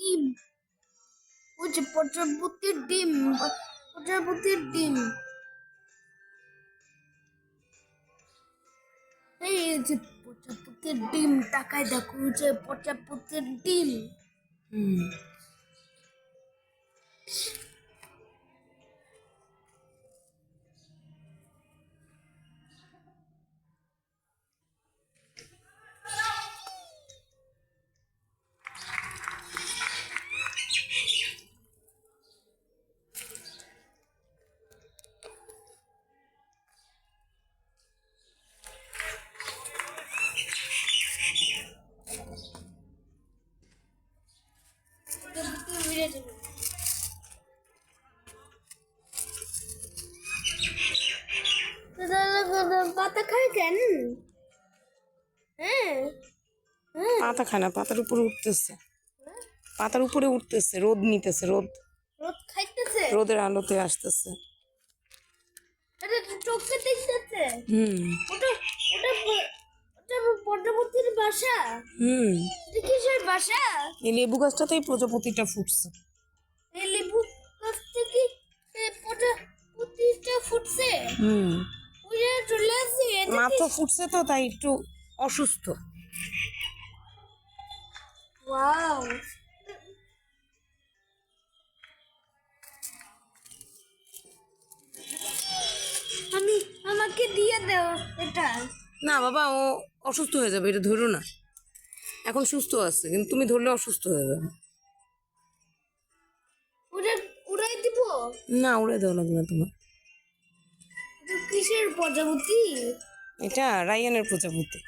ডিম, ওই যে প্রজাপতির ডিম, প্রজাপতির ডিম। এই যে প্রজাপতির ডিম, টাকায় দেখো যে প্রজাপতির ডিম। হুম পাতা খায় কেন? হ্যাঁ, পাতা খায় না, পাতার উপরে উঠতেছে, পাতার উপরে উঠতেছে, রোদ নিতেছে, রোদ রোদ খাইতেছে। রোদের আলোতে আসতেছে। এটা তো চোখে দেখতেছে। হুম ওটা ওটা ওটা প্রজাপতির বাসা। হুম এটা কিসের বাসা? এই লেবু গাছটাতেই প্রজাপতিটা ফুটছে। এই লেবু গাছ থেকে প্রজাপতিটা ফুটছে। হুম উড়ে চলে আসছে। মাত্র ফুটছে তো, তাই একটু অসুস্থ। ওয়াও, আমাকে দিয়ে দাও এটা। না বাবা, ও অসুস্থ হয়ে যাবে, এটা ধরো না। এখন সুস্থ আছে, কিন্তু তুমি ধরলে অসুস্থ হয়ে যাবে। ওটা উড়াই দিব। না, উড়ে দেওয়া লাগবে না তোমার। এটা কিসের প্রজাপতি? এটা রায়ানের প্রজাপতি।